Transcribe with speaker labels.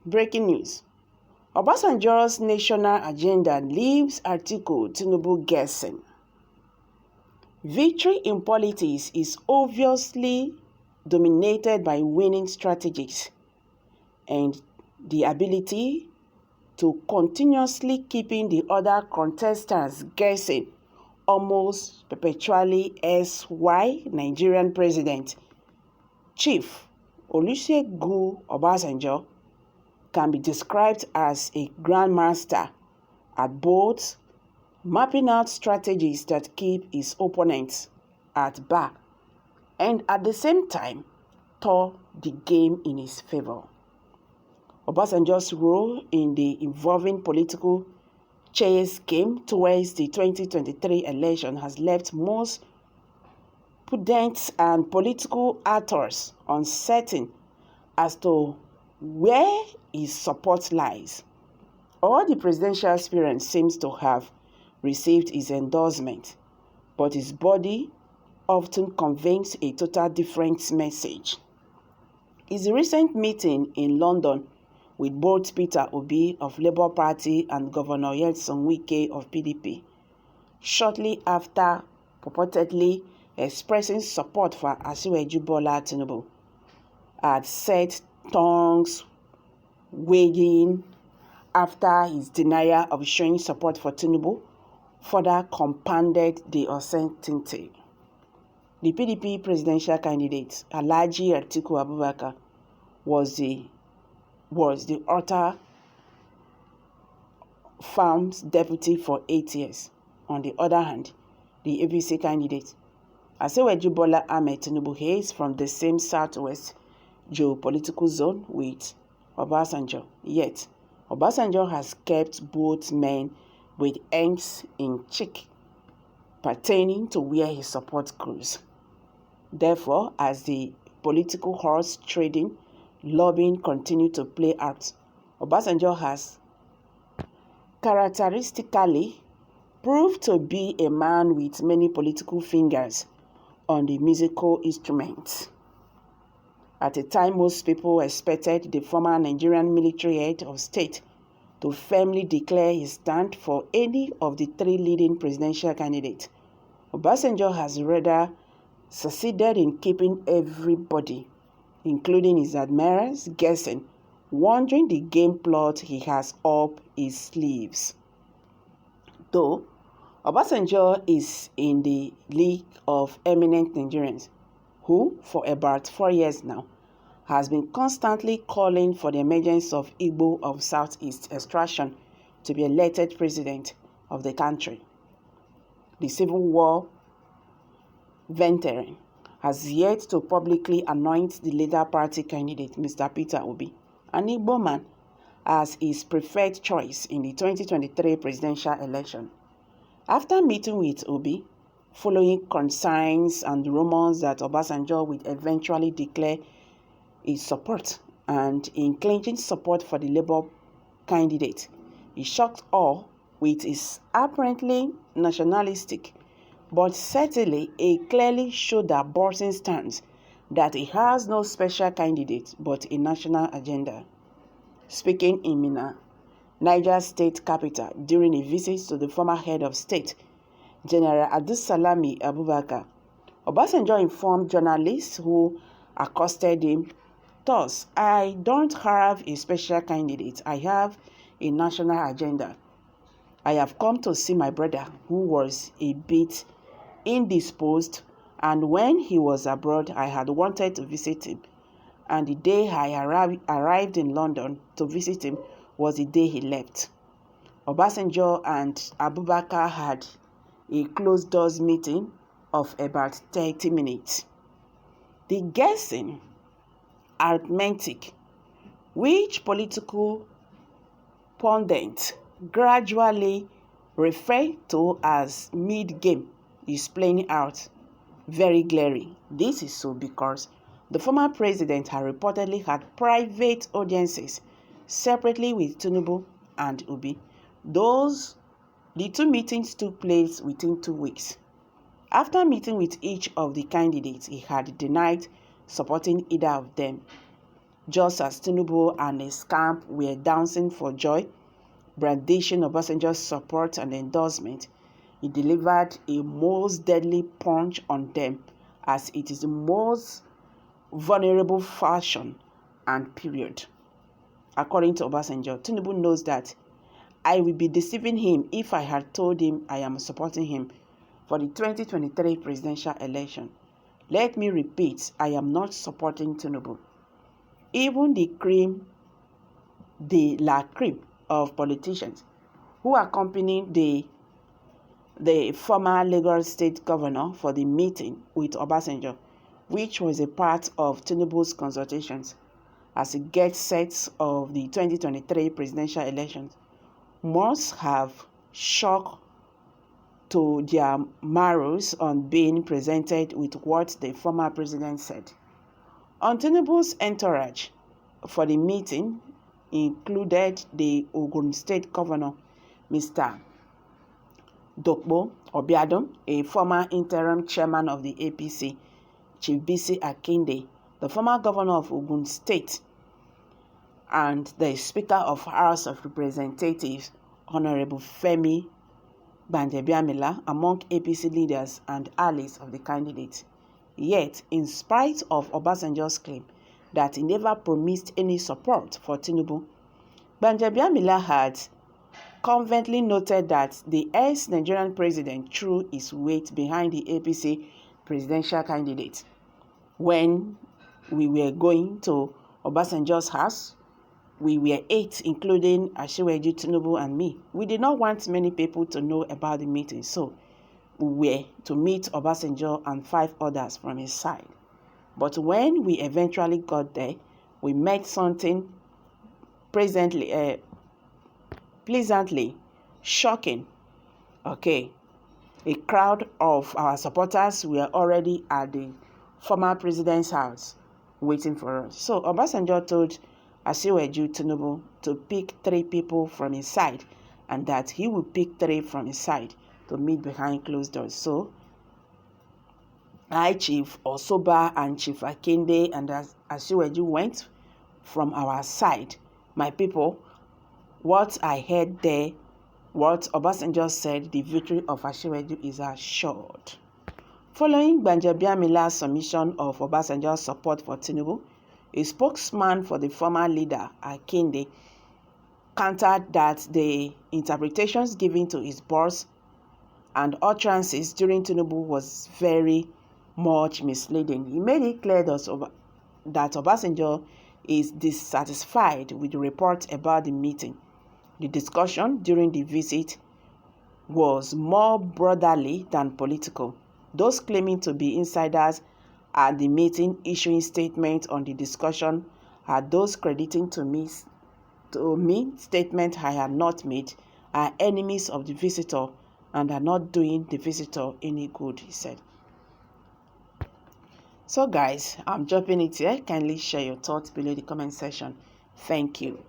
Speaker 1: Breaking news. Obasanjo's national agenda leaves Atiku Tinubu guessing. Victory in politics is obviously dominated by winning strategies and the ability to continuously keeping the other contestants guessing almost perpetually as why Nigerian President Chief Olusegun Obasanjo can be described as a grandmaster at both mapping out strategies that keep his opponents at bay and at the same time turn the game in his favor. Obasanjo's role in the evolving political chess game towards the 2023 election has left most prudent and political actors uncertain as to where his support lies. All the presidential aspirant seems to have received his endorsement, but his body often conveys a total different message. His recent meeting in London with both Peter Obi of Labour Party and Governor Nyesom Wike of PDP, shortly after purportedly expressing support for Asiwaju Bola Tinubu, had set tongues wagging after his denial of showing support for Tinubu further compounded the uncertainty. The PDP presidential candidate, Alhaji Atiku Abubakar, was the utter farm's deputy for 8 years. On the other hand, the APC candidate, Asiwaju Bola Ahmed Tinubu, hails from the same southwest geopolitical zone with Obasanjo. Yet, Obasanjo has kept both men with ends in cheek pertaining to where his support goes. Therefore, as the political horse trading lobbying continue to play out, Obasanjo has characteristically proved to be a man with many political fingers on the musical instruments. At a time most people expected the former Nigerian military head of state to firmly declare his stand for any of the three leading presidential candidates, Obasanjo has rather succeeded in keeping everybody, including his admirers, guessing, wondering the game plot he has up his sleeves. Though Obasanjo is in the league of eminent Nigerians who, for about 4 years now, has been constantly calling for the emergence of Igbo of Southeast extraction to be elected president of the country. The Civil War veteran has yet to publicly anoint the leader party candidate, Mr. Peter Obi, an Igbo man, as his preferred choice in the 2023 presidential election. After meeting with Obi, following concerns and rumors that Obasanjo would eventually declare his support and in clinching support for the Labour candidate, he shocked all with his apparently nationalistic but certainly a clearly shoulder-busting stance that he has no special candidate but a national agenda. Speaking in Minna, Niger State capital, during a visit to the former head of state, General Abdulsalami Abubakar, Obasanjo informed journalists who accosted him, "Thus, I don't have a special candidate. I have a national agenda. I have come to see my brother who was a bit indisposed, and when he was abroad, I had wanted to visit him. And the day I arrived in London to visit him was the day he left." Obasanjo and Abubakar had a closed-doors meeting of about 30 minutes. The guessing arithmetic, which political pundits gradually refer to as mid-game, is playing out very glaring. This is so because the former president had reportedly had private audiences separately with Tinubu and Obi. The two meetings took place within 2 weeks. After meeting with each of the candidates, he had denied supporting either of them. just as Tinubu and his camp were dancing for joy, brandishing Obasanjo's support and endorsement, he delivered a most deadly punch on them, as it is the most vulnerable fashion and period. According to Obasanjo, Tinubu knows that I will be deceiving him if I had told him I am supporting him for the 2023 presidential election. Let me repeat, I am not supporting Tinubu. Even the cream de la creme of politicians who accompanied the former Lagos State governor for the meeting with Obasanjo, which was a part of Tinubu's consultations as he gets set of the 2023 presidential elections, must have shocked to their marrows on being presented with what the former president said. On Tinubu's entourage for the meeting included the Ogun State Governor, Mr. Dokpo Obiadon, a former interim chairman of the APC, Chief Bisi Akinde, the former governor of Ogun State, and the Speaker of House of Representatives, Honorable Femi Gbanjebiamila, among APC leaders and allies of the candidate. Yet, in spite of Obasanjo's claim that he never promised any support for Tinubu, Gbanjebiamila had conveniently noted that the ex-Nigerian president threw his weight behind the APC presidential candidate. When we were going to Obasanjo's house, we were 8, including Asiwaju, Tinubu, and me. We did not want many people to know about the meeting, so we were to meet Obasanjo and 5 others from his side. But when we eventually got there, we met something pleasantly shocking. Okay, a crowd of our supporters were already at the former president's house waiting for us. So Obasanjo told Asiwaju Tinubu to pick 3 people from his side, and that he would pick 3 from his side to meet behind closed doors. So I, Chief Osoba, and Chief Akinde and Asiwaju went from our side. My people, what I heard there, what Obasanjo said, the victory of Asiwaju is assured. Following Gbanjebiamila's submission of Obasanjo's support for Tinubu, a spokesman for the former leader, Akinde, countered that the interpretations given to his boss and utterances during Tinubu was very much misleading. He made it clear that Obasanjo is dissatisfied with the report about the meeting. The discussion during the visit was more brotherly than political. Those claiming to be insiders at the meeting issuing statements on the discussion are those crediting to me statements I had not made, are enemies of the visitor and are not doing the visitor any good, he said. So guys, I'm dropping it here. Kindly share your thoughts below the comment section. Thank you.